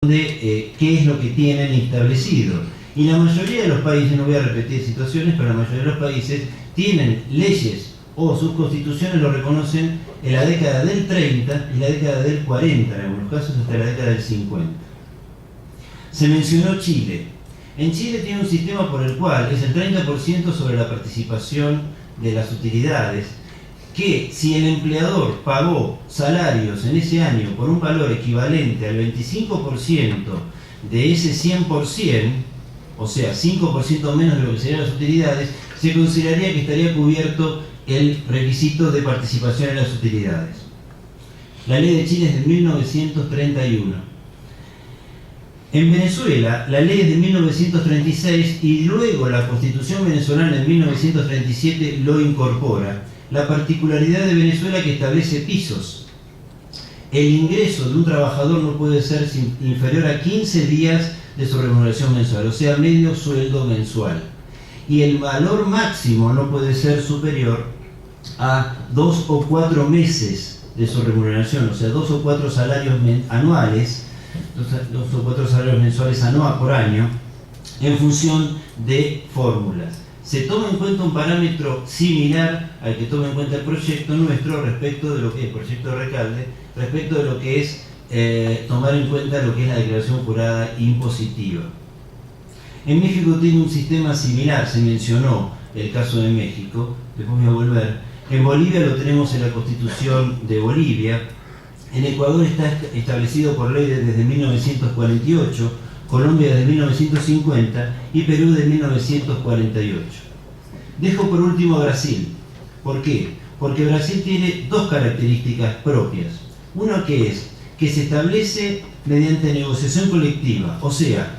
qué es lo que tienen establecido. Y la mayoría de los países, no voy a repetir situaciones, pero la mayoría de los países tienen leyes o sus constituciones lo reconocen en la década del 30 y la década del 40, en algunos casos hasta la década del 50. Se mencionó Chile. En Chile tiene un sistema por el cual es el 30% sobre la participación de las utilidades, que si el empleador pagó salarios en ese año por un valor equivalente al 25% de ese 100%, o sea, 5% menos de lo que serían las utilidades, se consideraría que estaría cubierto el requisito de participación en las utilidades. La ley de Chile es de 1931. En Venezuela, la ley es de 1936 y luego la Constitución venezolana en 1937 lo incorpora. La particularidad de Venezuela que establece pisos. El ingreso de un trabajador no puede ser inferior a 15 días de su remuneración mensual, o sea, medio sueldo mensual. Y el valor máximo no puede ser superior a 2 o 4 meses de su remuneración, o sea, 2 o 4 salarios anuales, 2 o 4 salarios mensuales por año, en función de fórmulas. Se toma en cuenta un parámetro similar al que toma en cuenta el proyecto nuestro respecto de lo que es el proyecto de Recalde, respecto de lo que es tomar en cuenta lo que es la declaración jurada impositiva. En México tiene un sistema similar, se mencionó el caso de México, después voy a volver. En Bolivia lo tenemos en la Constitución de Bolivia. En Ecuador está establecido por ley desde 1948, Colombia desde 1950 y Perú desde 1948. Dejo por último a Brasil. ¿Por qué? Porque Brasil tiene dos características propias. Una que es que se establece mediante negociación colectiva, o sea,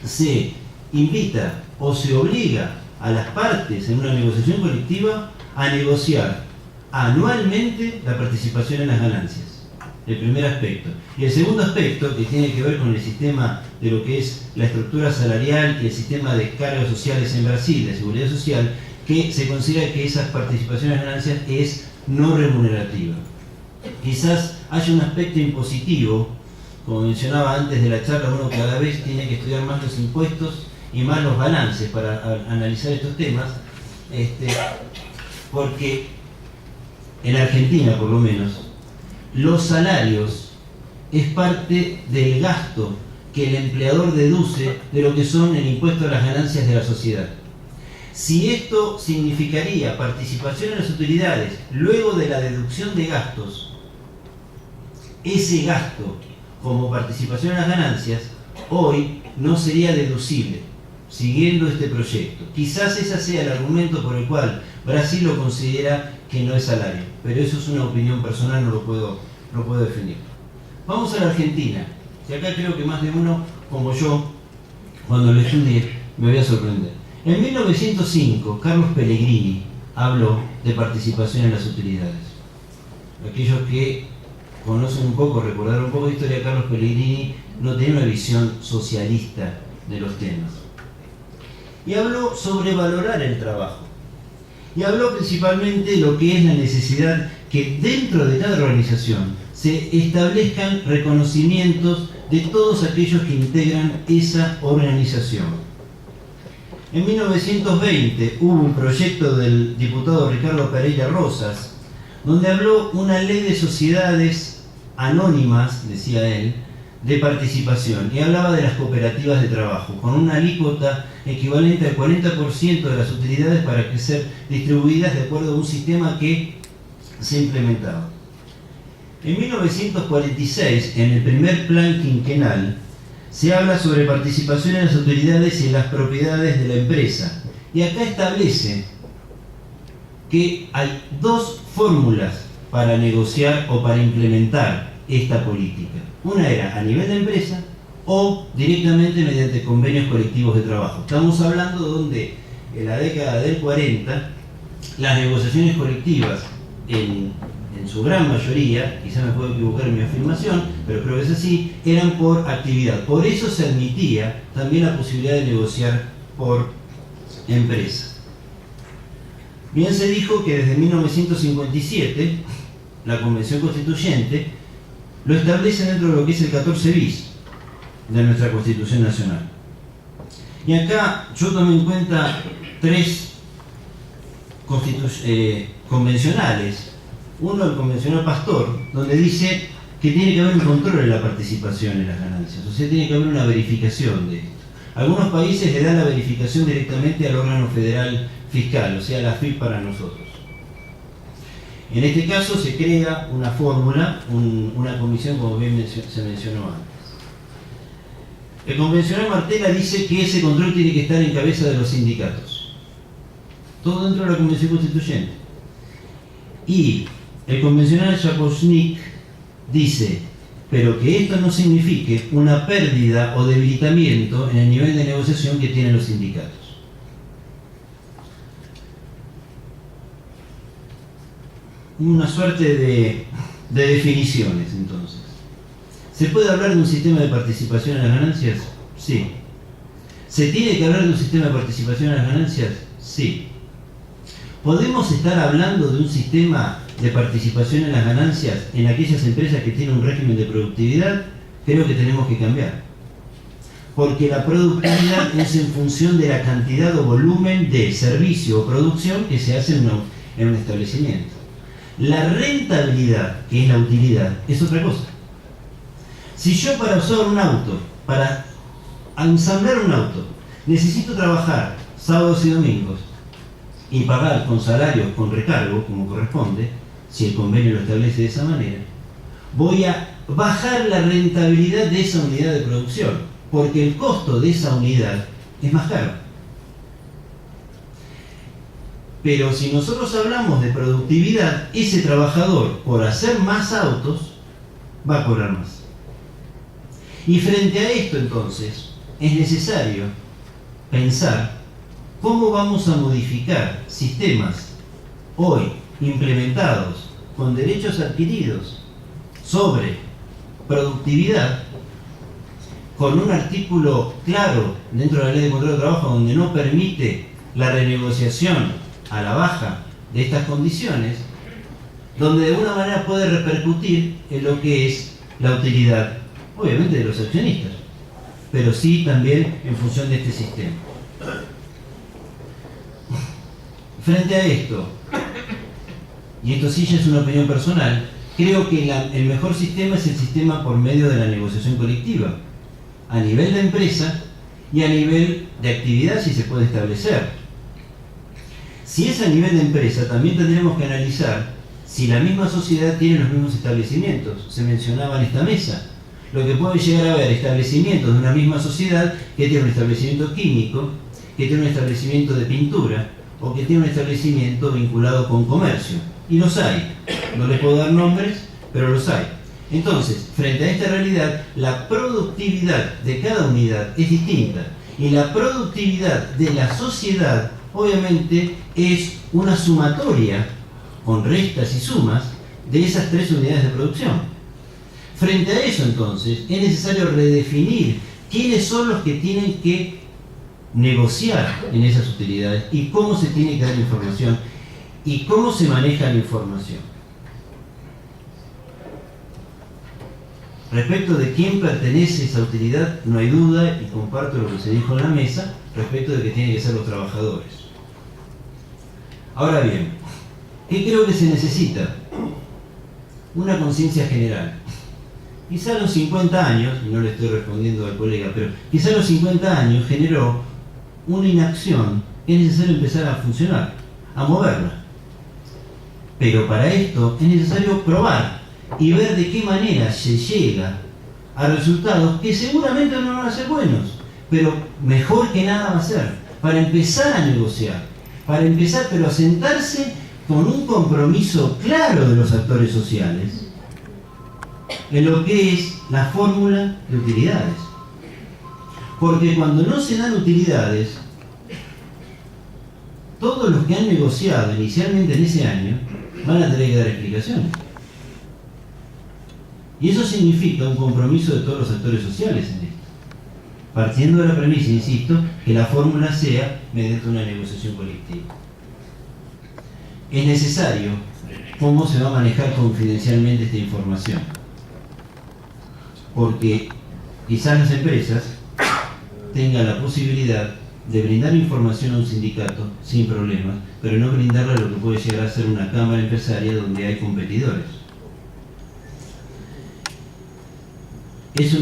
se invita o se obliga a las partes en una negociación colectiva a negociar anualmente la participación en las ganancias. El primer aspecto. Y el segundo aspecto, que tiene que ver con el sistema de lo que es la estructura salarial y el sistema de cargas sociales en Brasil, de seguridad social, que se considera que esa participación en las ganancias es no remunerativa. Quizás haya un aspecto impositivo, como mencionaba antes de la charla, uno cada vez tiene que estudiar más los impuestos y más los balances para analizar estos temas, porque en Argentina por lo menos, los salarios es parte del gasto que el empleador deduce de lo que son el impuesto a las ganancias de la sociedad. Si esto significaría participación en las utilidades luego de la deducción de gastos, ese gasto como participación en las ganancias hoy no sería deducible, siguiendo este proyecto. Quizás ese sea el argumento por el cual Brasil lo considera que no es salario, pero eso es una opinión personal, no lo puedo definir. Vamos a la Argentina, y acá creo que más de uno, como yo, cuando lo estudié, me voy a sorprender. En 1905, Carlos Pellegrini habló de participación en las utilidades. Aquellos que conocen un poco, recordaron un poco de historia, Carlos Pellegrini no tenía una visión socialista de los temas. Y habló sobre valorar el trabajo. Y habló principalmente de lo que es la necesidad que dentro de cada organización se establezcan reconocimientos de todos aquellos que integran esa organización. En 1920 hubo un proyecto del diputado Ricardo Pereira Rosas, donde habló una ley de sociedades anónimas, decía él, de participación, y hablaba de las cooperativas de trabajo, con una alícuota equivalente al 40% de las utilidades para que ser distribuidas de acuerdo a un sistema que se implementaba. En 1946, en el primer plan quinquenal, se habla sobre participación en las utilidades y en las propiedades de la empresa, y acá establece que hay dos fórmulas para negociar o para implementar esta política. Una era a nivel de empresa o directamente mediante convenios colectivos de trabajo. Estamos hablando donde en la década del 40 las negociaciones colectivas en su gran mayoría, quizá me puedo equivocar en mi afirmación, pero creo que es así, eran por actividad. Por eso se admitía también la posibilidad de negociar por empresa. Bien se dijo que desde 1957 la Convención Constituyente lo establece dentro de lo que es el 14 bis. de nuestra Constitución Nacional. Y acá yo tomé en cuenta 3 convencionales. Uno, el convencional Pastor, donde dice que tiene que haber un control en la participación en las ganancias, o sea, tiene que haber una verificación de esto. Algunos países le dan la verificación directamente al órgano federal fiscal, o sea, la FIP para nosotros. En este caso se crea una fórmula, una comisión, como bien se mencionó antes. El convencional Martela dice que ese control tiene que estar en cabeza de los sindicatos. Todo dentro de la Convención Constituyente. Y el convencional Japosnik dice, pero que esto no signifique una pérdida o debilitamiento en el nivel de negociación que tienen los sindicatos. Una suerte de definiciones, entonces. ¿Se puede hablar de un sistema de participación en las ganancias? Sí. ¿Se tiene que hablar de un sistema de participación en las ganancias? Sí. ¿Podemos estar hablando de un sistema de participación en las ganancias en aquellas empresas que tienen un régimen de productividad? Creo que tenemos que cambiar. Porque la productividad es en función de la cantidad o volumen de servicio o producción que se hace en un establecimiento. La rentabilidad, que es la utilidad, es otra cosa. Si yo para usar un auto, para ensamblar un auto, necesito trabajar sábados y domingos y pagar con salarios con recargo, como corresponde, si el convenio lo establece de esa manera, voy a bajar la rentabilidad de esa unidad de producción, porque el costo de esa unidad es más caro. Pero si nosotros hablamos de productividad, ese trabajador, por hacer más autos, va a cobrar más. Y frente a esto, entonces, es necesario pensar cómo vamos a modificar sistemas hoy implementados con derechos adquiridos sobre productividad, con un artículo claro dentro de la Ley de Contrato de Trabajo donde no permite la renegociación a la baja de estas condiciones, donde de alguna manera puede repercutir en lo que es la utilidad, obviamente de los accionistas, pero sí también en función de este sistema. Frente a esto, y esto sí ya es una opinión personal, creo que el mejor sistema es el sistema por medio de la negociación colectiva, a nivel de empresa y a nivel de actividad si se puede establecer. Si es a nivel de empresa, también tendremos que analizar si la misma sociedad tiene los mismos establecimientos. Se mencionaba en esta mesa. Lo que puede llegar a haber establecimientos de una misma sociedad que tiene un establecimiento químico, que tiene un establecimiento de pintura, o que tiene un establecimiento vinculado con comercio. Y los hay. No les puedo dar nombres, pero los hay. Entonces, frente a esta realidad, la productividad de cada unidad es distinta. Y la productividad de la sociedad, obviamente, es una sumatoria, con restas y sumas, de esas 3 unidades de producción. Frente a eso, entonces, es necesario redefinir quiénes son los que tienen que negociar en esas utilidades y cómo se tiene que dar información y cómo se maneja la información. Respecto de quién pertenece esa utilidad, no hay duda, y comparto lo que se dijo en la mesa, respecto de que tienen que ser los trabajadores. Ahora bien, ¿qué creo que se necesita? Una conciencia general. Quizá a los 50 años, y no le estoy respondiendo al colega, pero quizá a los 50 años generó una inacción que es necesario empezar a funcionar, a moverla. Pero para esto es necesario probar y ver de qué manera se llega a resultados que seguramente no van a ser buenos, pero mejor que nada va a ser, para empezar a negociar, para empezar pero a sentarse con un compromiso claro de los actores sociales en lo que es la fórmula de utilidades. Porque cuando no se dan utilidades, todos los que han negociado inicialmente en ese año van a tener que dar explicaciones. Y eso significa un compromiso de todos los actores sociales en esto. Partiendo de la premisa, insisto, que la fórmula sea mediante una negociación colectiva. Es necesario cómo se va a manejar confidencialmente esta información. Porque Quizás las empresas tengan la posibilidad de brindar información a un sindicato sin problemas, pero no brindarle lo que puede llegar a ser una cámara empresaria donde hay competidores. Es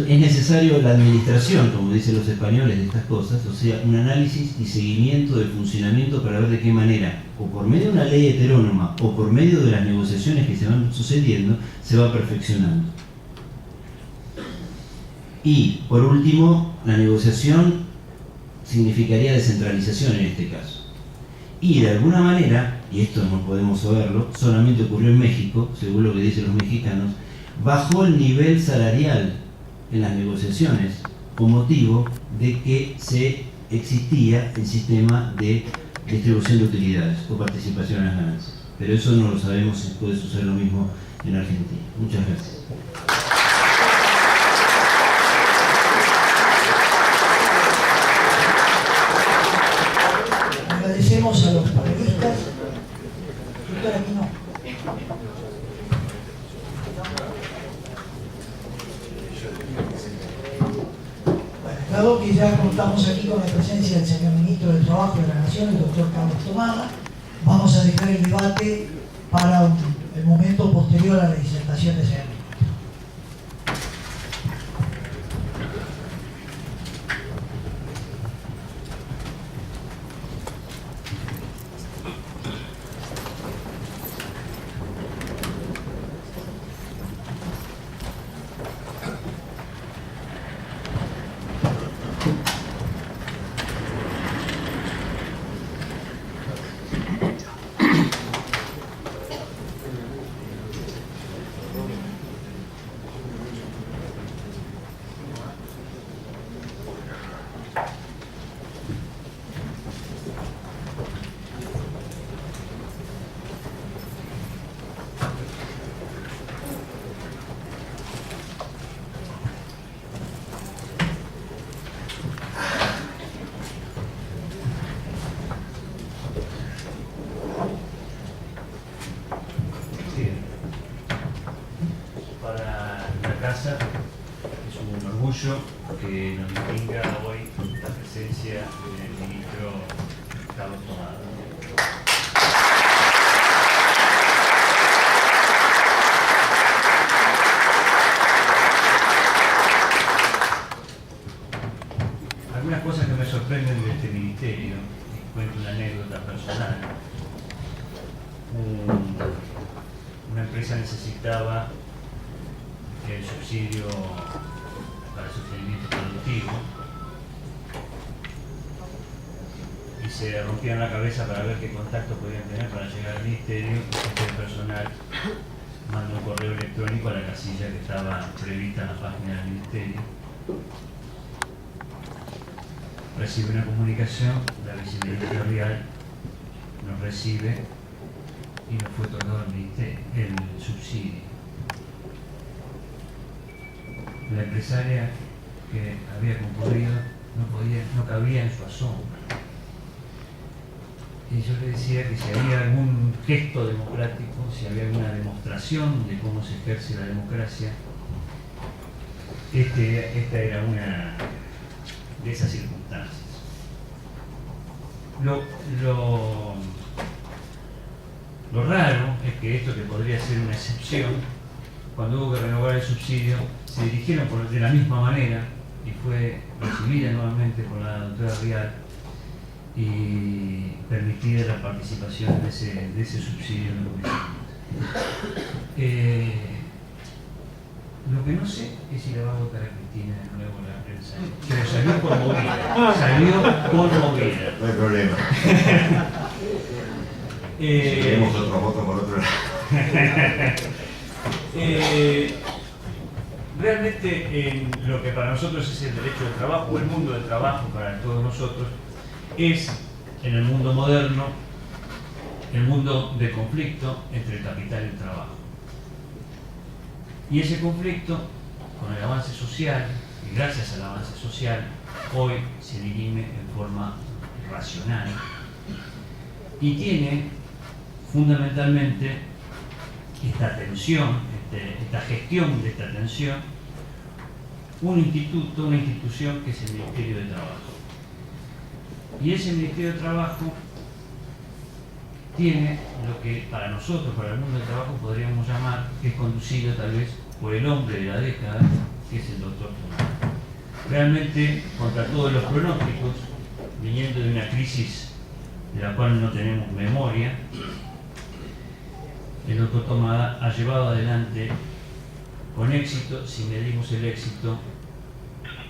necesario la administración, como dicen los españoles, de estas cosas, o sea, un análisis y seguimiento del funcionamiento para ver de qué manera, o por medio de una ley heterónoma, o por medio de las negociaciones que se van sucediendo, se va perfeccionando. Y, por último, la negociación significaría descentralización en este caso. Y de alguna manera, y esto no podemos saberlo, solamente ocurrió en México, según lo que dicen los mexicanos, bajó el nivel salarial en las negociaciones con motivo de que existía el sistema de distribución de utilidades o participación en las ganancias. Pero eso no lo sabemos si puede suceder lo mismo en Argentina. Muchas gracias. Agradecemos a los panelistas. Doctor Aquino. Bueno, dado que ya contamos aquí con la presencia del señor Ministro del Trabajo de la Nación, el doctor Carlos Tomada, vamos a dejar el debate para el momento posterior a la disertación de señor Ministro. Que nos distinga hoy la presencia del ministro Carlos Tomada. Algunas cosas que me sorprenden de este ministerio, y cuento una anécdota personal. Una empresa necesitaba el subsidio para el sostenimiento productivo y se rompían la cabeza para ver qué contacto podían tener para llegar al ministerio. El personal mandó un correo electrónico a la casilla que estaba prevista en la página del ministerio. Recibe una comunicación, la viceministerial nos recibe y nos fue otorgado el subsidio. La empresaria que había concurrido no cabía en su asombro. Y yo le decía que si había algún gesto democrático, si había alguna demostración de cómo se ejerce la democracia, esta era una de esas circunstancias. Lo raro es que esto, que podría ser una excepción, cuando hubo que renovar el subsidio, se dirigieron de la misma manera y fue recibida nuevamente por la doctora Rial y permitida la participación de ese subsidio en los vecinos. Lo que no sé es si le va a votar a Cristina de nuevo la prensa. Pero salió conmovida. Salió conmovida. No hay problema. Si queremos otro voto por otro lado. Realmente en lo que para nosotros es el derecho del trabajo, o el mundo del trabajo para todos nosotros, es en el mundo moderno el mundo de conflicto entre el capital y el trabajo. Y ese conflicto, con el avance social, y gracias al avance social, hoy se dirime en forma racional y tiene fundamentalmente esta tensión, esta gestión de esta tensión, un instituto, una institución que es el Ministerio de Trabajo. Y ese Ministerio de Trabajo tiene lo que para nosotros, para el mundo del trabajo, podríamos llamar, que es conducido tal vez por el hombre de la década, que es el doctor Tomada. Realmente, contra todos los pronósticos, viniendo de una crisis de la cual no tenemos memoria, el doctor Tomada ha llevado adelante con éxito, si medimos el éxito,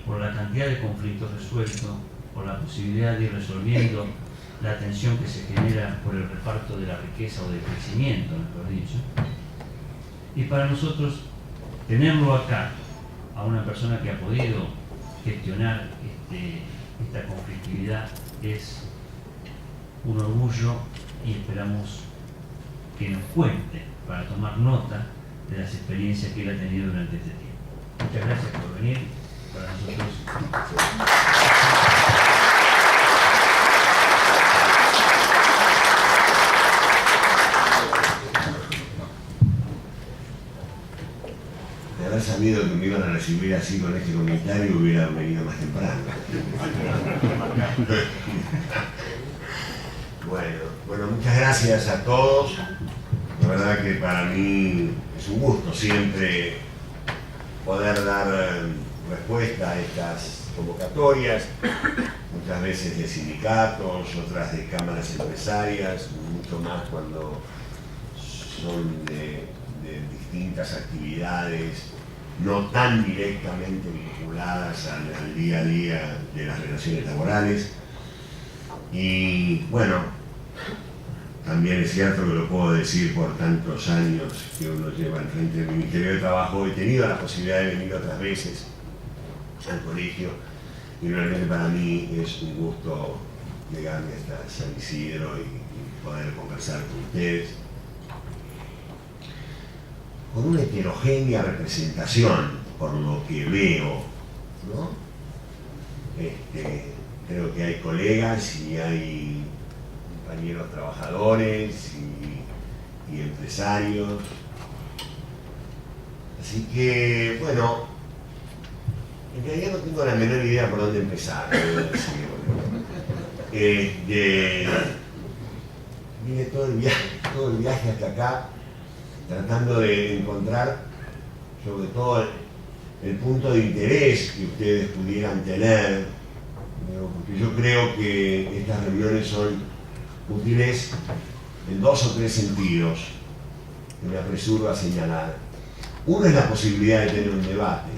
por la cantidad de conflictos resueltos, por la posibilidad de ir resolviendo la tensión que se genera por el reparto de la riqueza o del crecimiento, mejor dicho. Y para nosotros, tenerlo acá, a una persona que ha podido gestionar esta conflictividad, es un orgullo y esperamos que nos cuente para tomar nota de las experiencias que él ha tenido durante este tiempo. Muchas gracias por venir. Para nosotros. De haber sabido que me iban a recibir así con este comentario, hubiera venido más temprano. Bueno, muchas gracias a todos. La verdad que para mí es un gusto siempre poder dar respuesta a estas convocatorias, muchas veces de sindicatos, otras de cámaras empresarias, mucho más cuando son de distintas actividades no tan directamente vinculadas al día a día de las relaciones laborales. Y bueno, también es cierto que lo puedo decir por tantos años que uno lleva al frente del Ministerio de Trabajo. He tenido la posibilidad de venir otras veces al colegio y realmente para mí es un gusto llegarme hasta San Isidro y poder conversar con ustedes. Con una heterogénea representación, por lo que veo, ¿no? Creo que hay colegas y hay compañeros trabajadores y empresarios. Así que, bueno, en realidad no tengo la menor idea por dónde empezar. Vine todo el viaje hasta acá tratando de encontrar sobre todo el punto de interés que ustedes pudieran tener, porque yo creo que estas reuniones son útiles en 2 o 3 sentidos que me apresuro a señalar. Uno es la posibilidad de tener un debate,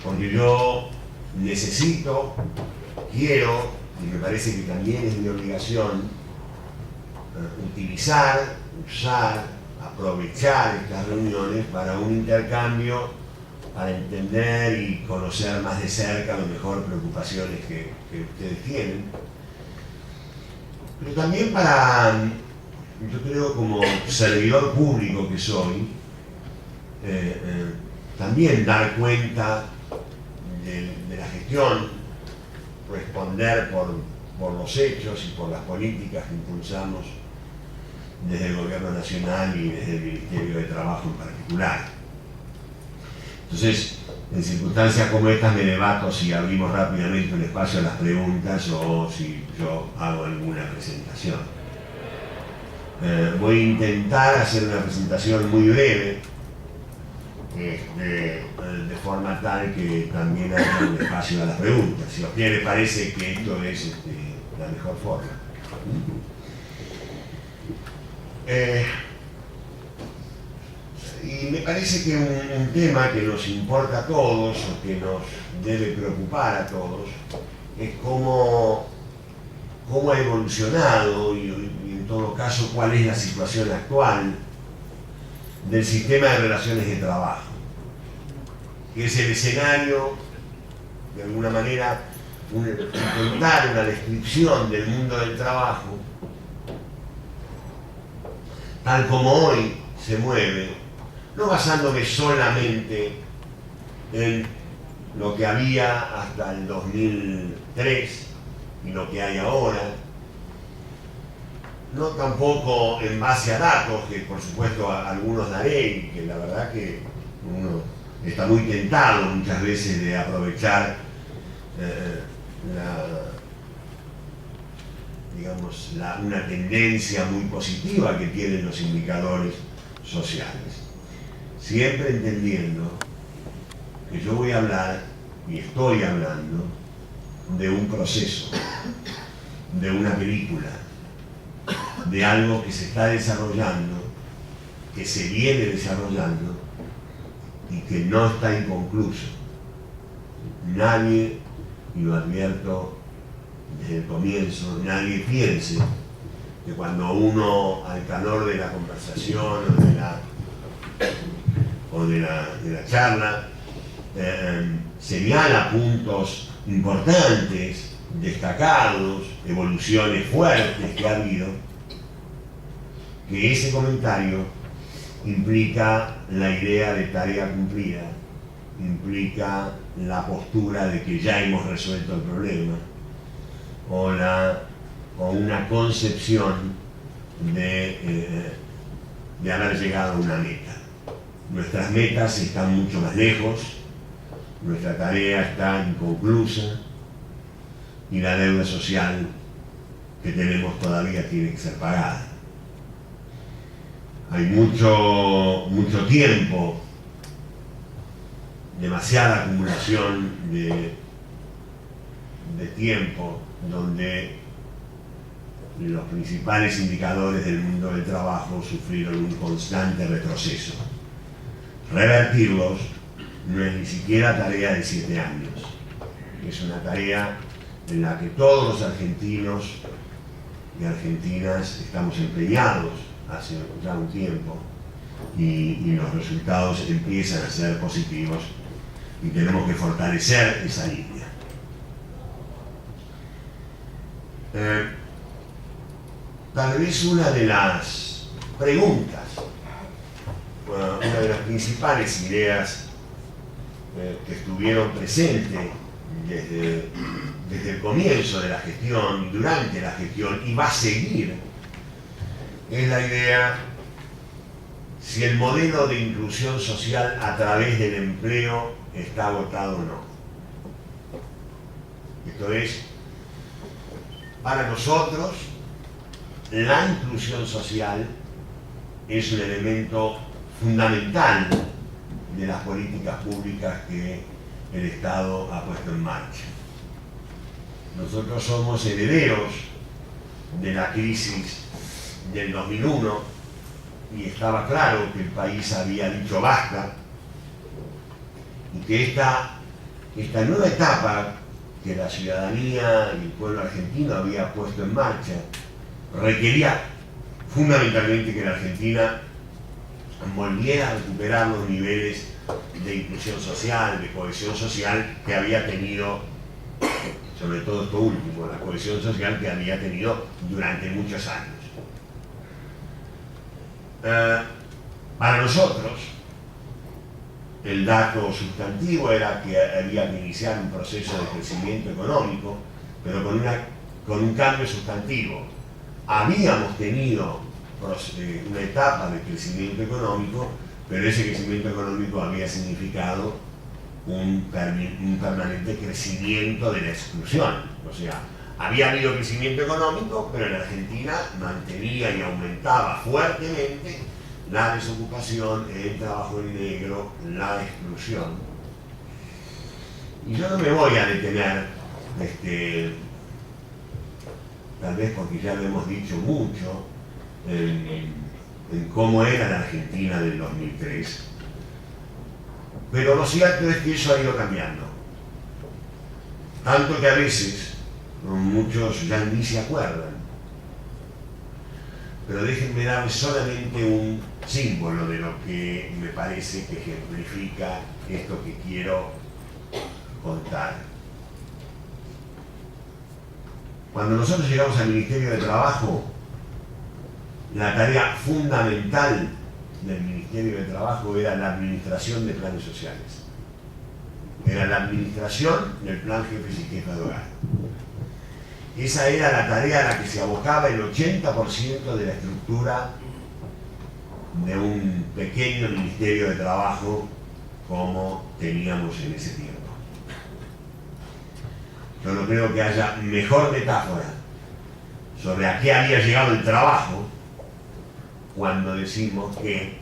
porque yo necesito, quiero, y me parece que también es mi obligación, usar, aprovechar estas reuniones para un intercambio, para entender y conocer más de cerca a lo mejor preocupaciones que ustedes tienen. Pero también para, yo creo como servidor público que soy, también dar cuenta de la gestión, responder por los hechos y por las políticas que impulsamos desde el Gobierno Nacional y desde el Ministerio de Trabajo en particular. Entonces, en circunstancias como estas me debato si abrimos rápidamente un espacio a las preguntas o si yo hago alguna presentación. Voy a intentar hacer una presentación muy breve, de forma tal que también haya un espacio a las preguntas. Si a usted le parece que esto es la mejor forma. Y me parece que un tema que nos importa a todos, o que nos debe preocupar a todos, es cómo ha evolucionado y en todo caso cuál es la situación actual del sistema de relaciones de trabajo, que es el escenario, de alguna manera, intentar una descripción del mundo del trabajo tal como hoy se mueve, no basándome solamente en lo que había hasta el 2003 y lo que hay ahora, no tampoco en base a datos, que por supuesto algunos daré y que la verdad que uno está muy tentado muchas veces de aprovechar una tendencia muy positiva que tienen los indicadores sociales. Siempre entendiendo que yo voy a hablar, y estoy hablando, de un proceso, de una película, de algo que se está desarrollando, que se viene desarrollando y que no está inconcluso. Nadie, y lo advierto desde el comienzo, nadie piense que cuando uno, al calor de la conversación o de la charla, señala puntos importantes, destacados, evoluciones fuertes que ha habido, que ese comentario implica la idea de tarea cumplida, implica la postura de que ya hemos resuelto el problema, o una concepción de haber llegado a una meta. Nuestras metas están mucho más lejos, nuestra tarea está inconclusa y la deuda social que tenemos todavía tiene que ser pagada. Hay mucho tiempo, demasiada acumulación de tiempo donde los principales indicadores del mundo del trabajo sufrieron un constante retroceso. Revertirlos no es ni siquiera tarea de 7 años. Es una tarea en la que todos los argentinos y argentinas estamos empeñados hace ya un tiempo y los resultados empiezan a ser positivos y tenemos que fortalecer esa línea. Tal vez una de las preguntas, una de las principales ideas que estuvieron presentes desde el comienzo de la gestión, durante la gestión, y va a seguir, es la idea si el modelo de inclusión social a través del empleo está agotado o no. Esto es, para nosotros, la inclusión social es un elemento fundamental de las políticas públicas que el Estado ha puesto en marcha. Nosotros somos herederos de la crisis del 2001 y estaba claro que el país había dicho basta y que esta nueva etapa que la ciudadanía y el pueblo argentino había puesto en marcha requería fundamentalmente que la Argentina volviera a recuperar los niveles de inclusión social, de cohesión social que había tenido, sobre todo esto último, la cohesión social que había tenido durante muchos años. Para nosotros, el dato sustantivo era que había que iniciar un proceso de crecimiento económico, pero con un cambio sustantivo. Habíamos tenido una etapa de crecimiento económico, pero ese crecimiento económico había significado un permanente crecimiento de la exclusión. O sea, había habido crecimiento económico, pero en Argentina mantenía y aumentaba fuertemente la desocupación, el trabajo en negro, la exclusión. Y yo no me voy a detener, tal vez porque ya lo hemos dicho mucho, en cómo era la Argentina del 2003, pero lo cierto es que eso ha ido cambiando. Tanto que a veces muchos ya ni se acuerdan. Pero déjenme darles solamente un símbolo de lo que me parece que ejemplifica esto que quiero contar. Cuando nosotros llegamos al Ministerio de Trabajo, la tarea fundamental del Ministerio de Trabajo era la administración de planes sociales. Era la administración del plan jefes y jefas de hogar. Esa era la tarea a la que se abocaba el 80% de la estructura de un pequeño Ministerio de Trabajo como teníamos en ese tiempo. Yo no creo que haya mejor metáfora sobre a qué había llegado el trabajo cuando decimos que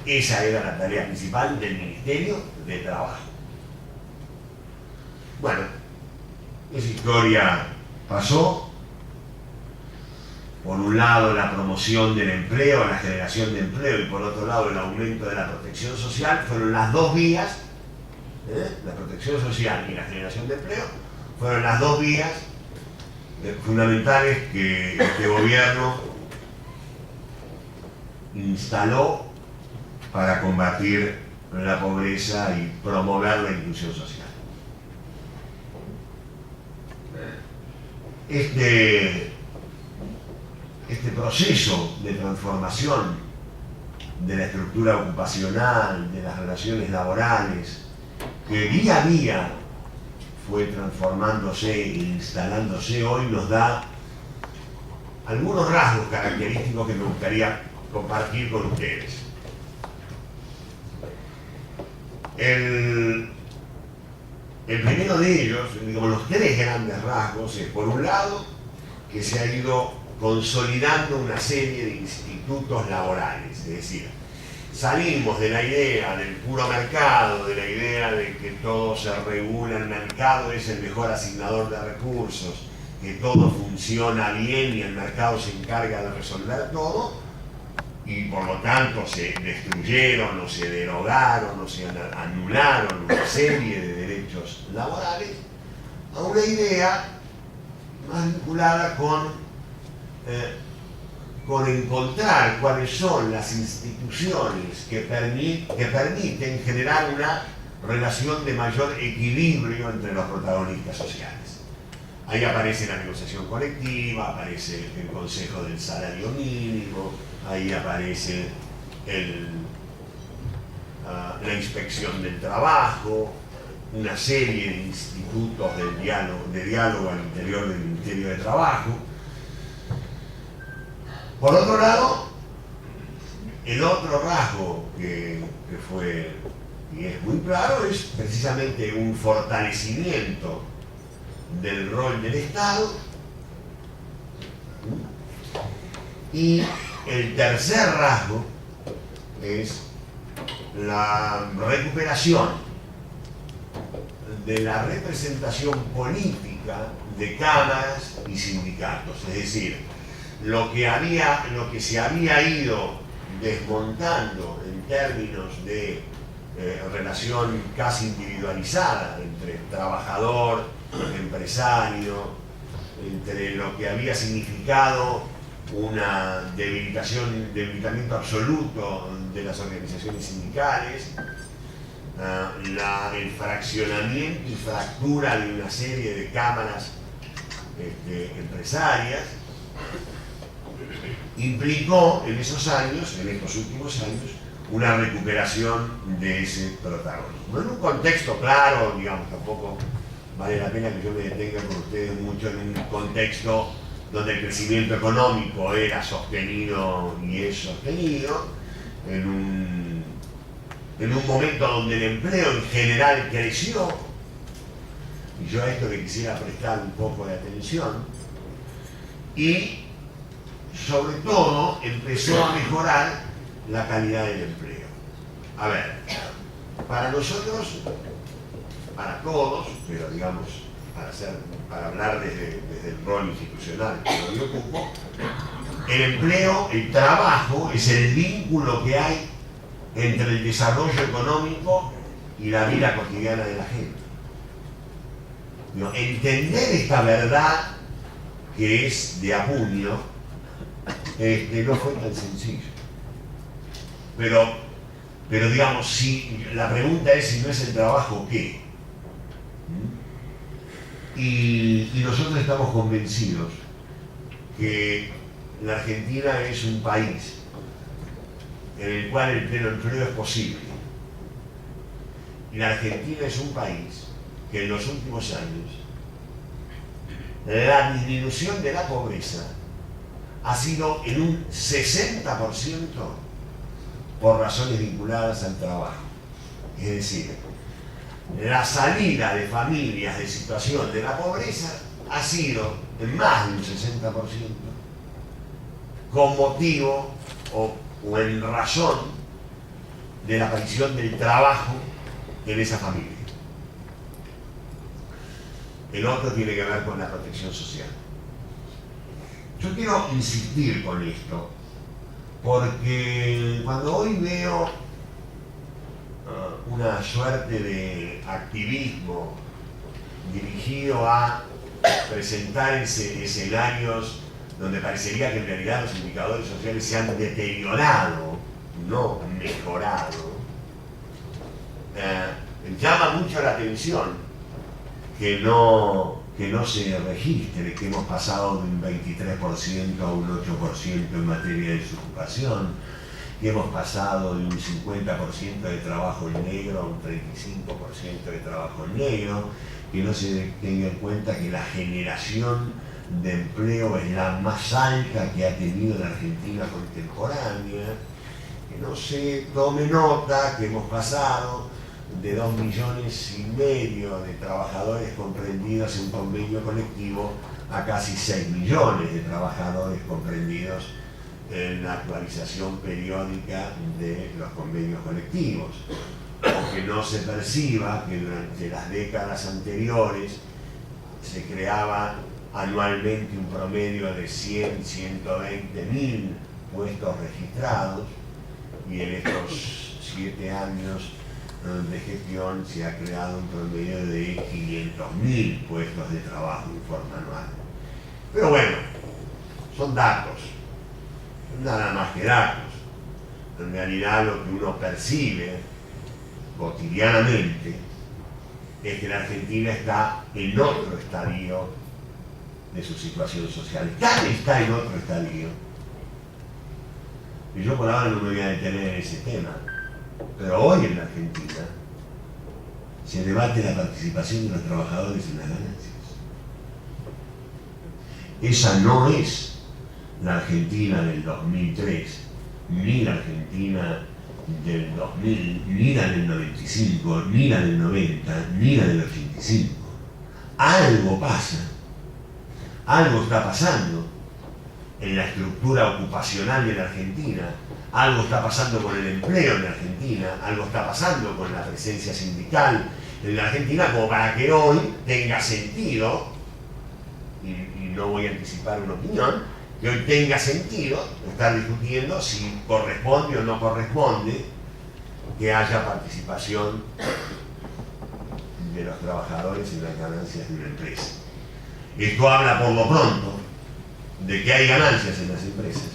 esa era la tarea principal del Ministerio de Trabajo. Bueno, esa historia pasó. Por un lado, la promoción del empleo, la generación de empleo, y por otro lado, el aumento de la protección social, fueron las dos vías, la protección social y la generación de empleo, fueron las dos vías fundamentales que este gobierno instaló para combatir la pobreza y promover la inclusión social. Este proceso de transformación de la estructura ocupacional, de las relaciones laborales, que día a día fue transformándose e instalándose, hoy nos da algunos rasgos característicos que me gustaría compartir con ustedes. El primero de ellos, digamos, los tres grandes rasgos, es por un lado que se ha ido consolidando una serie de institutos laborales, es decir, salimos de la idea del puro mercado, de la idea de que todo se regula, el mercado es el mejor asignador de recursos, que todo funciona bien y el mercado se encarga de resolver todo, y por lo tanto se destruyeron o se derogaron o se anularon una serie de derechos laborales, a una idea más vinculada con encontrar cuáles son las instituciones que permiten generar una relación de mayor equilibrio entre los protagonistas sociales. Ahí aparece la negociación colectiva, aparece el Consejo del Salario Mínimo, ahí aparece la Inspección del Trabajo, una serie de institutos de diálogo al interior del Ministerio de Trabajo. Por otro lado, el otro rasgo que fue, y es muy claro, es precisamente un fortalecimiento del rol del Estado. Y el tercer rasgo es la recuperación de la representación política de cámaras y sindicatos, es decir, lo que se había ido desmontando en términos de relación casi individualizada entre trabajador, empresario, entre lo que había significado un debilitamiento absoluto de las organizaciones sindicales, el fraccionamiento y fractura de una serie de cámaras empresarias, implicó en estos últimos años, una recuperación de ese protagonismo. En un contexto claro, digamos, tampoco vale la pena que yo me detenga con ustedes mucho en un contexto donde el crecimiento económico era sostenido y es sostenido, en un momento donde el empleo en general creció, y yo a esto le quisiera prestar un poco de atención, y sobre todo empezó a mejorar la calidad del empleo. A ver, para nosotros, para todos, pero digamos, para hablar desde el rol institucional que yo ocupo, el empleo, el trabajo, es el vínculo que hay entre el desarrollo económico y la vida cotidiana de la gente. Entender esta verdad que es de apuño no fue tan sencillo. Pero digamos, si la pregunta es si no es el trabajo, ¿qué? Y nosotros estamos convencidos que la Argentina es un país en el cual el pleno empleo es posible. Y la Argentina es un país que en los últimos años la disminución de la pobreza ha sido en un 60% por razones vinculadas al trabajo. Es decir, la salida de familias de situación de la pobreza ha sido en más de un 60% con motivo o en razón de la aparición del trabajo en esa familia. El otro tiene que ver con la protección social. Yo quiero insistir con esto, porque cuando hoy veo una suerte de activismo dirigido a presentar escenarios donde parecería que en realidad los indicadores sociales se han deteriorado, no mejorado, llama mucho la atención que no se registre que hemos pasado de un 23% a un 8% en materia de desocupación, que hemos pasado de un 50% de trabajo en negro a un 35% de trabajo en negro, que no se tenga en cuenta que la generación de empleo es la más alta que ha tenido la Argentina contemporánea, que no se tome nota que hemos pasado de 2,5 millones de trabajadores comprendidos en convenio colectivo a casi 6 millones de trabajadores comprendidos en la actualización periódica de los convenios colectivos, o que no se perciba que durante las décadas anteriores se creaba anualmente un promedio de 100, 120.000 puestos registrados, y en estos 7 años de gestión se ha creado un promedio de 500.000 puestos de trabajo en forma anual. Pero bueno, son datos, nada más que datos. En realidad lo que uno percibe cotidianamente es que la Argentina está en otro estadio de su situación social. Está en otro estadio. Y yo por ahora no me voy a detener en ese tema. Pero hoy en la Argentina se debate la participación de los trabajadores en las ganancias. Esa no es la Argentina del 2003, ni la Argentina del 2000, ni la del 95, ni la del 90, ni la del 85. Algo pasa, algo está pasando en la estructura ocupacional de la Argentina, algo está pasando con el empleo en la Argentina, algo está pasando con la presencia sindical en la Argentina, como para que hoy tenga sentido, y no voy a anticipar una opinión, que hoy tenga sentido estar discutiendo si corresponde o no corresponde que haya participación de los trabajadores en las ganancias de una empresa. Esto habla por lo pronto de que hay ganancias en las empresas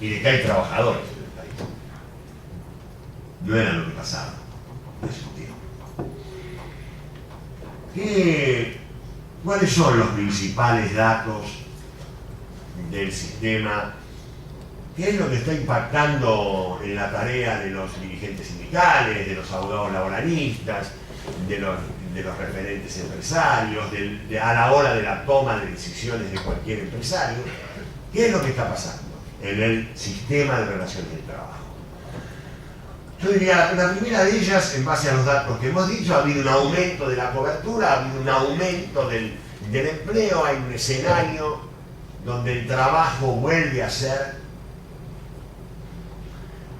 y de que hay trabajadores en el país. No era lo que pasaba en su tiempo. ¿Cuáles son los principales datos del sistema? ¿Qué es lo que está impactando en la tarea de los dirigentes sindicales, de los abogados laboralistas, de los referentes empresarios, a la hora de la toma de decisiones de cualquier empresario? ¿Qué es lo que está pasando en el sistema de relaciones de trabajo? Yo diría, la primera de ellas, en base a los datos que hemos dicho, ha habido un aumento de la cobertura, ha habido un aumento del empleo, hay un escenario donde el trabajo vuelve a ser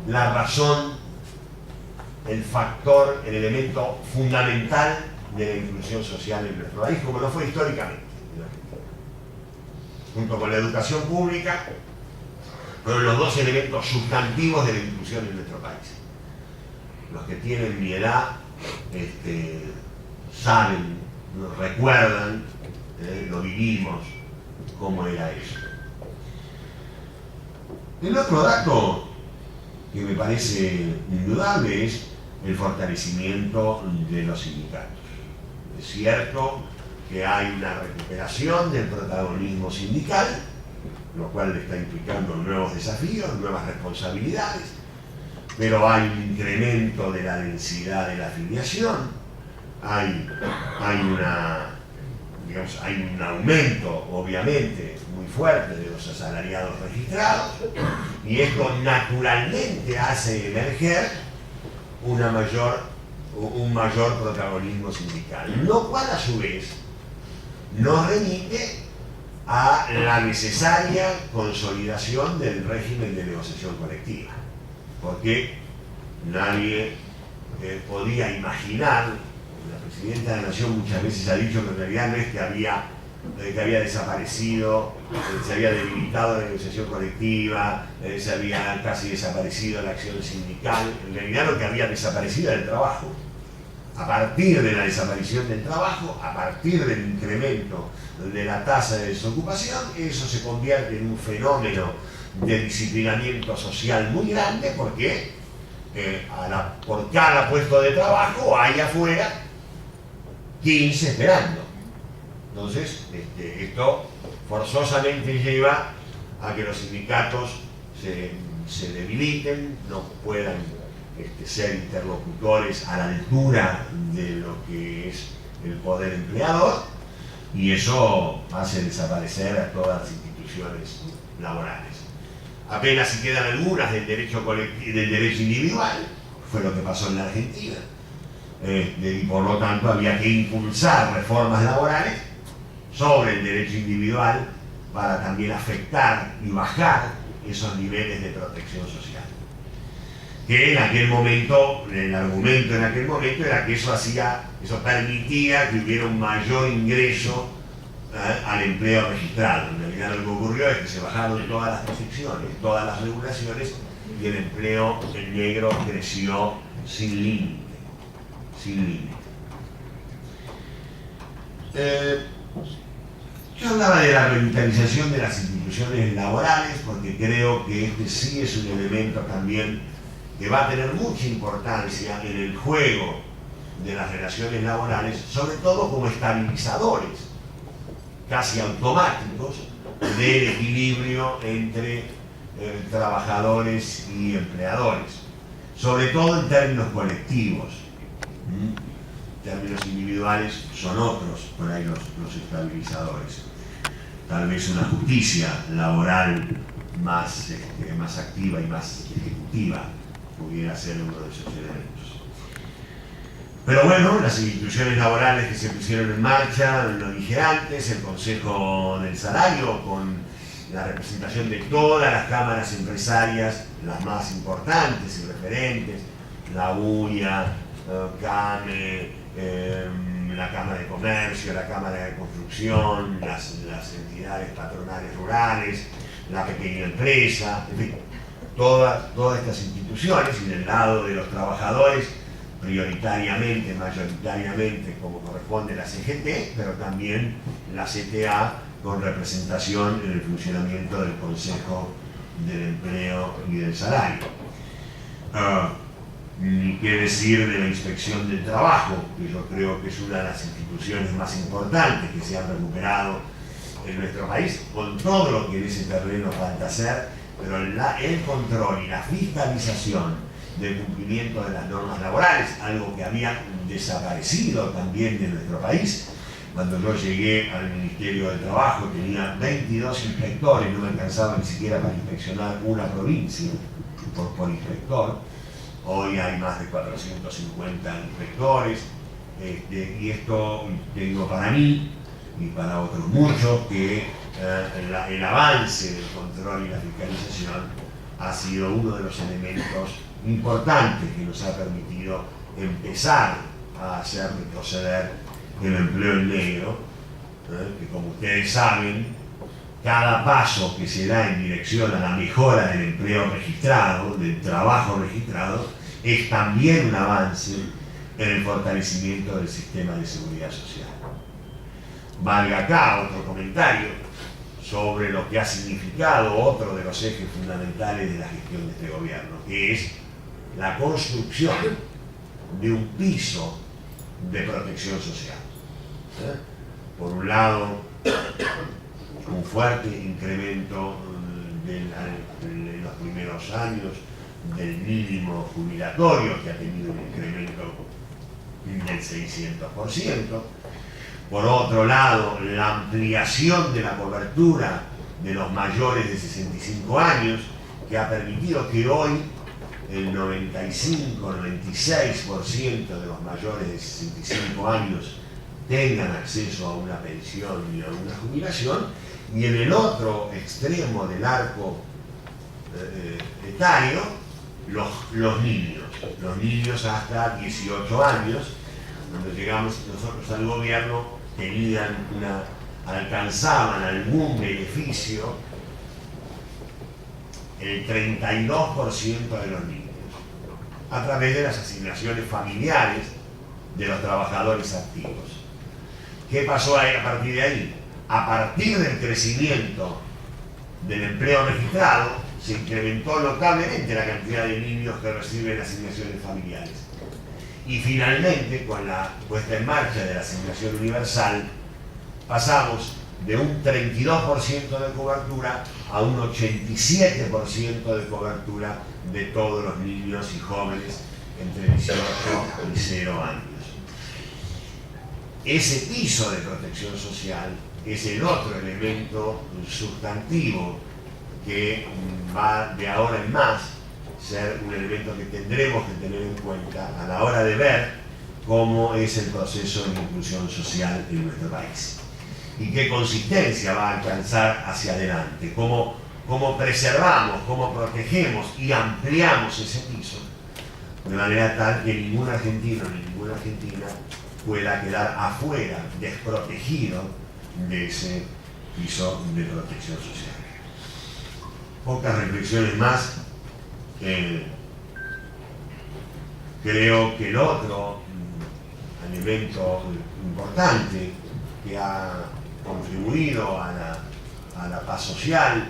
la razón, el factor, el elemento fundamental de la inclusión social en nuestro país, como lo fue históricamente. Junto con la educación pública, fueron los dos elementos sustantivos de la inclusión en nuestro país. Los que tienen mi edad saben, recuerdan, lo vivimos, cómo era eso. El otro dato que me parece indudable es el fortalecimiento de los sindicatos. Es cierto que hay una recuperación del protagonismo sindical, lo cual le está implicando nuevos desafíos, nuevas responsabilidades, pero hay un incremento de la densidad de la afiliación, hay un aumento, obviamente, muy fuerte de los asalariados registrados, y esto naturalmente hace emerger una mayor un mayor protagonismo sindical, lo cual a su vez nos remite a la necesaria consolidación del régimen de negociación colectiva, porque nadie podía imaginar, la Presidenta de la Nación muchas veces ha dicho que en realidad no es que había desaparecido, se había debilitado la negociación colectiva, se había casi desaparecido la acción sindical. En realidad lo que había desaparecido era el trabajo. A partir de la desaparición del trabajo, a partir del incremento de la tasa de desocupación, eso se convierte en un fenómeno de disciplinamiento social muy grande, porque por cada puesto de trabajo hay afuera 15 esperando. Entonces, esto forzosamente lleva a que los sindicatos se debiliten, no puedan ser interlocutores a la altura de lo que es el poder empleador, y eso hace desaparecer a todas las instituciones laborales. Apenas si quedan algunas del derecho individual, fue lo que pasó en la Argentina, y por lo tanto había que impulsar reformas laborales sobre el derecho individual para también afectar y bajar esos niveles de protección social. Que en aquel momento, el argumento en aquel momento era que eso permitía que hubiera un mayor ingreso al empleo registrado. En realidad lo que ocurrió es que se bajaron todas las restricciones, todas las regulaciones, y el empleo en negro creció sin límite. Sin límite. Yo hablaba de la revitalización de las instituciones laborales porque creo que este sí es un elemento también que va a tener mucha importancia en el juego de las relaciones laborales, sobre todo como estabilizadores casi automáticos del equilibrio entre trabajadores y empleadores, sobre todo en términos colectivos. Términos individuales son otros por ahí los estabilizadores. Tal vez una justicia laboral más activa y más ejecutiva pudiera ser uno de esos elementos. Pero bueno, las instituciones laborales que se pusieron en marcha, lo dije antes, el Consejo del Salario, con la representación de todas las cámaras empresarias, las más importantes y referentes, la UIA, CAME, la Cámara de Comercio, la Cámara de Construcción, las entidades patronales rurales, la pequeña empresa, en fin, todas estas instituciones, y del lado de los trabajadores, prioritariamente, mayoritariamente, como corresponde la CGT, pero también la CTA, con representación en el funcionamiento del Consejo del Empleo y del Salario. Ni qué decir de la Inspección del Trabajo, que yo creo que es una de las instituciones más importantes que se han recuperado en nuestro país, con todo lo que en ese terreno falta hacer, pero el control y la fiscalización del cumplimiento de las normas laborales, algo que había desaparecido también de nuestro país. Cuando yo llegué al Ministerio del Trabajo tenía 22 inspectores, no me alcanzaba ni siquiera para inspeccionar una provincia por inspector. Hoy hay más de 450 inspectores, y esto tengo para mí y para otros muchos que el avance del control y la fiscalización ha sido uno de los elementos importantes que nos ha permitido empezar a hacer retroceder el empleo en negro, que como ustedes saben, cada paso que se da en dirección a la mejora del empleo registrado, del trabajo registrado, es también un avance en el fortalecimiento del sistema de seguridad social. Valga acá otro comentario sobre lo que ha significado otro de los ejes fundamentales de la gestión de este gobierno, que es la construcción de un piso de protección social. Por un lado, un fuerte incremento en los primeros años del mínimo jubilatorio, que ha tenido un incremento del 600%. Por otro lado, la ampliación de la cobertura de los mayores de 65 años, que ha permitido que hoy el 95-96% de los mayores de 65 años tengan acceso a una pensión y a una jubilación, y en el otro extremo del arco etario, los niños hasta 18 años, donde llegamos nosotros al gobierno, alcanzaban algún beneficio el 32% de los niños, a través de las asignaciones familiares de los trabajadores activos. ¿Qué pasó ahí a partir de ahí? A partir del crecimiento del empleo registrado, se incrementó notablemente la cantidad de niños que reciben asignaciones familiares. Y finalmente, con la puesta en marcha de la asignación universal, pasamos de un 32% de cobertura a un 87% de cobertura de todos los niños y jóvenes entre 18 y 0 años. Ese piso de protección social es el otro elemento sustantivo que va de ahora en más ser un elemento que tendremos que tener en cuenta a la hora de ver cómo es el proceso de inclusión social en nuestro país y qué consistencia va a alcanzar hacia adelante, cómo preservamos, cómo protegemos y ampliamos ese piso de manera tal que ningún argentino ni ninguna argentina pueda quedar afuera, desprotegido de ese piso de protección social. Pocas reflexiones más. Creo que el otro elemento importante que ha contribuido a la paz social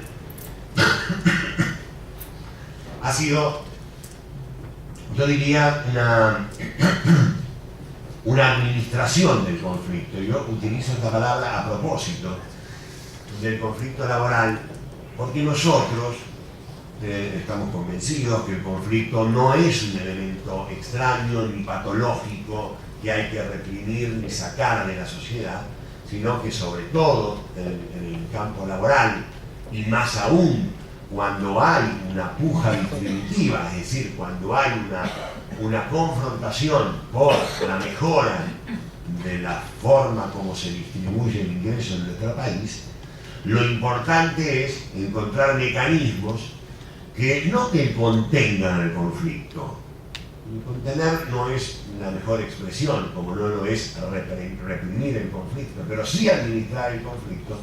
ha sido, yo diría, una administración del conflicto. Yo utilizo esta palabra a propósito del conflicto laboral, porque nosotros estamos convencidos que el conflicto no es un elemento extraño ni patológico que hay que reprimir ni sacar de la sociedad, sino que sobre todo en el campo laboral, y más aún cuando hay una puja distributiva, es decir, cuando hay una confrontación por la mejora de la forma como se distribuye el ingreso en nuestro país, lo importante es encontrar mecanismos que contengan el conflicto. Contener no es la mejor expresión, como no lo es reprimir el conflicto, pero sí administrar el conflicto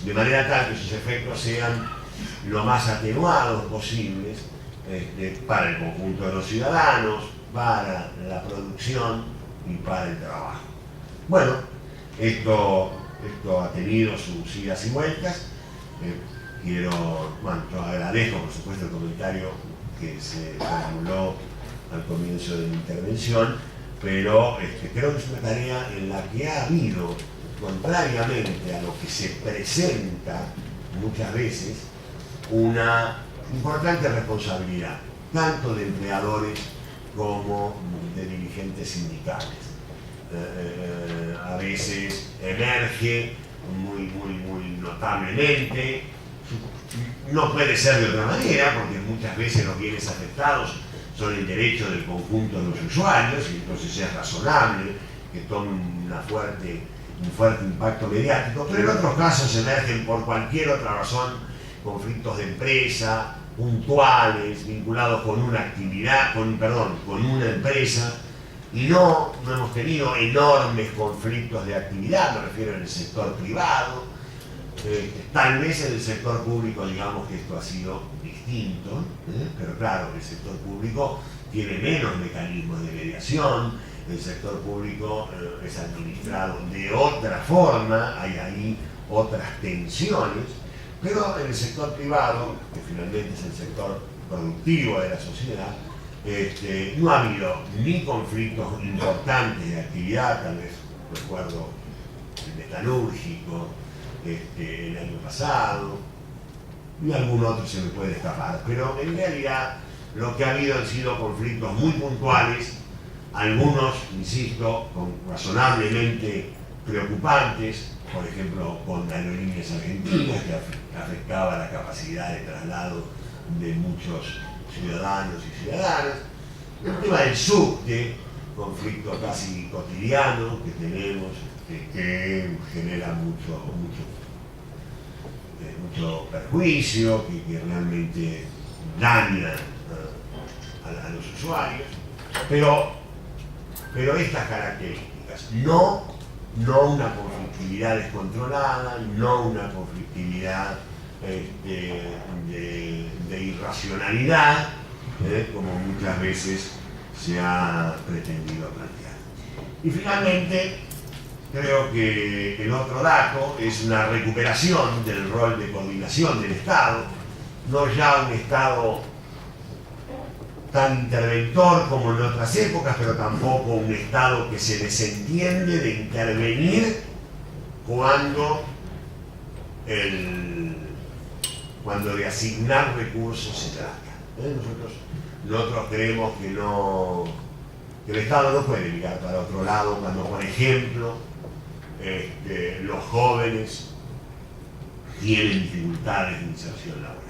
de manera tal que sus efectos sean lo más atenuados posibles para el conjunto de los ciudadanos, para la producción y para el trabajo. Bueno, esto ha tenido sus idas y vueltas. Yo agradezco por supuesto el comentario que se formuló al comienzo de mi intervención, pero creo que es una tarea en la que ha habido, contrariamente a lo que se presenta muchas veces, una importante responsabilidad, tanto de empleadores como de dirigentes sindicales. A veces emerge muy notablemente, no puede ser de otra manera, porque muchas veces los bienes afectados son el derecho del conjunto de los usuarios, y entonces es razonable que tomen un fuerte impacto mediático, pero en otros casos emergen por cualquier otra razón conflictos de empresa, puntuales, vinculados con una actividad, con una empresa, y no hemos tenido enormes conflictos de actividad, me refiero en el sector privado. Tal vez en el sector público digamos que esto ha sido distinto, pero claro, el sector público tiene menos mecanismos de mediación, el sector público es administrado de otra forma, hay ahí otras tensiones, pero en el sector privado, que finalmente es el sector productivo de la sociedad, no ha habido ni conflictos importantes de actividad, tal vez recuerdo el metalúrgico, el año pasado, y algún otro se me puede escapar, pero en realidad lo que ha habido han sido conflictos muy puntuales, algunos, insisto, razonablemente preocupantes, por ejemplo con Aerolíneas Argentinas, que afectaba la capacidad de traslado de muchos ciudadanos y ciudadanas. El tema del subte, conflicto casi cotidiano que tenemos, que genera mucho perjuicio, que realmente daña a los usuarios, pero estas características, no una conflictividad descontrolada, no una conflictividad de irracionalidad, como muchas veces se ha pretendido plantear. Y finalmente, creo que el otro dato es una recuperación del rol de coordinación del Estado, no ya un Estado tan interventor como en otras épocas, pero tampoco un Estado que se desentiende de intervenir cuando de asignar recursos se trata. Nosotros creemos que el Estado no puede mirar para otro lado cuando, por ejemplo, los jóvenes tienen dificultades de inserción laboral.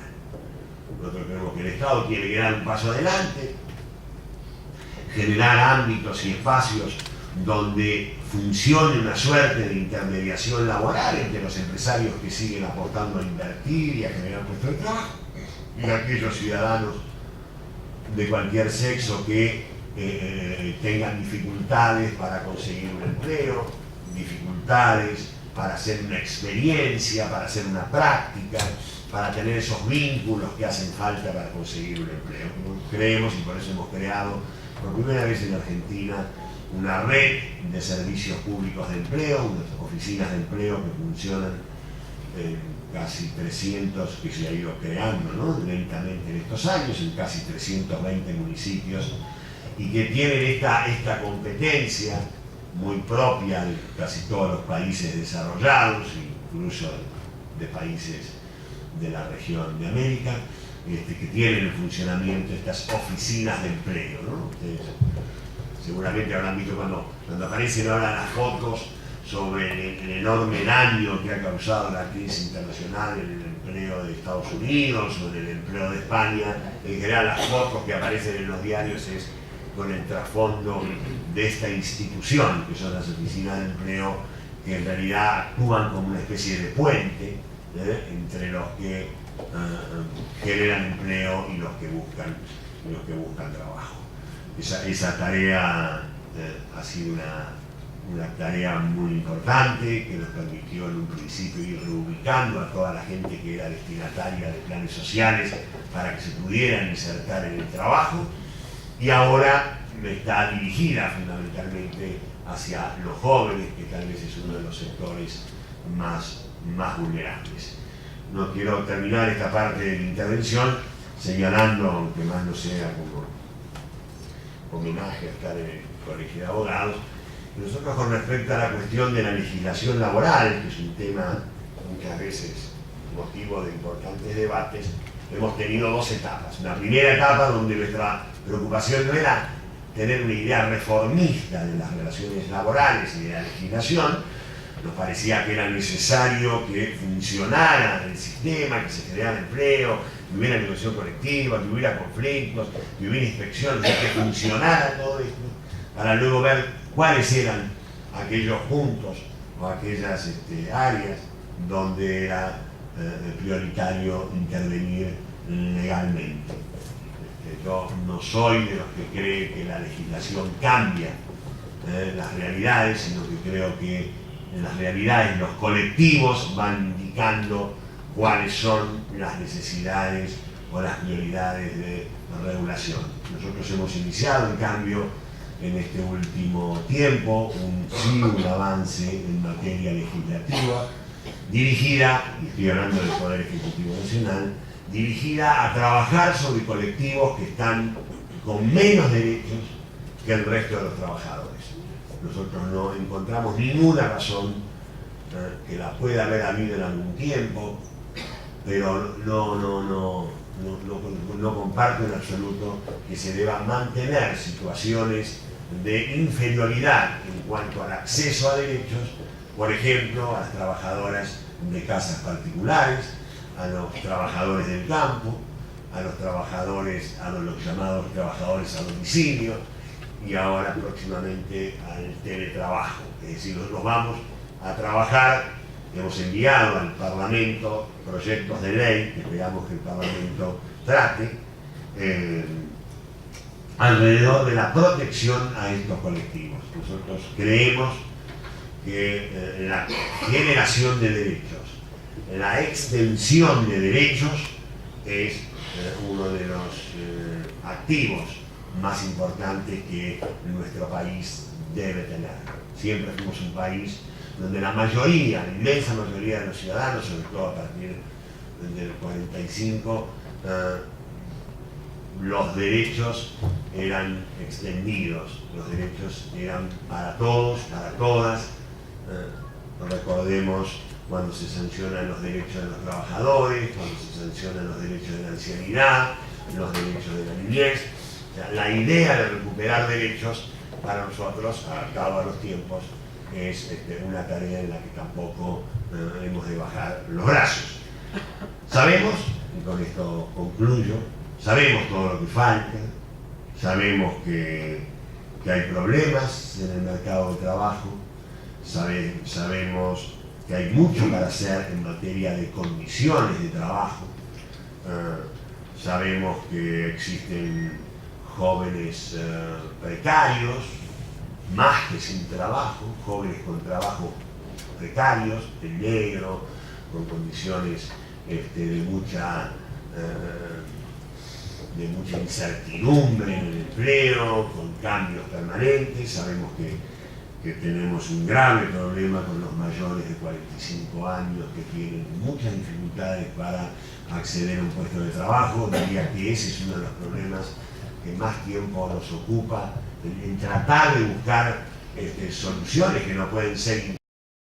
Nosotros creemos que el Estado tiene que dar un paso adelante, generar ámbitos y espacios donde funcione una suerte de intermediación laboral entre los empresarios que siguen aportando a invertir y a generar puestos de trabajo y aquellos ciudadanos de cualquier sexo que tengan dificultades para conseguir un empleo, dificultades para hacer una experiencia, para hacer una práctica, para tener esos vínculos que hacen falta para conseguir un empleo. Creemos, y por eso hemos creado por primera vez en Argentina una red de servicios públicos de empleo, unas oficinas de empleo que funcionan casi 300, que se ha ido creando, ¿no?, lentamente en estos años, en casi 320 municipios, y que tienen esta competencia muy propia de casi todos los países desarrollados, incluso de países de la región de América, que tienen en funcionamiento estas oficinas de empleo, ¿no? Ustedes seguramente habrán visto cuando aparecen ahora las fotos sobre el enorme daño que ha causado la crisis internacional en el empleo de Estados Unidos o en el empleo de España. En general, las fotos que aparecen en los diarios es con el trasfondo de esta institución, que son las oficinas de empleo, que en realidad actúan como una especie de puente entre los que generan empleo y los que buscan trabajo. Esa tarea ha sido una tarea muy importante que nos permitió en un principio ir reubicando a toda la gente que era destinataria de planes sociales para que se pudieran insertar en el trabajo, y ahora está dirigida fundamentalmente hacia los jóvenes, que tal vez es uno de los sectores más vulnerables. No quiero terminar esta parte de mi intervención señalando, aunque más no sea como homenaje a estar en el Colegio de Abogados, nosotros con respecto a la cuestión de la legislación laboral, que es un tema muchas veces motivo de importantes debates, hemos tenido dos etapas. Una primera etapa donde nuestra preocupación no era tener una idea reformista de las relaciones laborales y de la legislación. Nos parecía que era necesario que funcionara el sistema, que se generara empleo, que hubiera negociación colectiva, que hubiera conflictos, que hubiera inspección, que funcionara todo esto, para luego ver cuáles eran aquellos puntos o aquellas áreas donde era prioritario intervenir legalmente. Yo no soy de los que cree que la legislación cambia las realidades, sino que creo que en las realidades los colectivos van indicando cuáles son las necesidades o las prioridades de regulación. Nosotros hemos iniciado, en cambio, en este último tiempo, un avance en materia legislativa, dirigida, y estoy hablando del Poder Ejecutivo Nacional, dirigida a trabajar sobre colectivos que están con menos derechos que el resto de los trabajadores. Nosotros no encontramos ninguna razón que la pueda haber habido en algún tiempo, pero no comparto en absoluto que se deban mantener situaciones de inferioridad en cuanto al acceso a derechos, por ejemplo, a las trabajadoras de casas particulares, a los trabajadores del campo, a los trabajadores, a los llamados trabajadores a domicilio, y ahora próximamente al teletrabajo. Es decir, nosotros vamos a trabajar, hemos enviado al Parlamento proyectos de ley que esperamos que el Parlamento trate alrededor de la protección a estos colectivos. Nosotros creemos que la generación de derechos, la extensión de derechos es uno de los activos más importantes que nuestro país debe tener. Siempre fuimos un país donde la mayoría, la inmensa mayoría de los ciudadanos, sobre todo a partir del 45, los derechos eran extendidos, los derechos eran para todos, para todas. Recordemos cuando se sancionan los derechos de los trabajadores, cuando se sancionan los derechos de la ancianidad, los derechos de la niñez. O sea, la idea de recuperar derechos para nosotros, adaptado a los tiempos, es una tarea en la que tampoco hemos de bajar los brazos. Sabemos, y con esto concluyo, sabemos todo lo que falta, sabemos que hay problemas en el mercado de trabajo, sabemos que hay mucho para hacer en materia de condiciones de trabajo, sabemos que existen jóvenes precarios, más que sin trabajo, jóvenes con trabajo precarios, en negro, con condiciones de mucha incertidumbre en el empleo, con cambios permanentes. Sabemos que tenemos un grave problema con los mayores de 45 años que tienen muchas dificultades para acceder a un puesto de trabajo. Diría que ese es uno de los problemas que más tiempo nos ocupa, en tratar de buscar soluciones que no pueden ser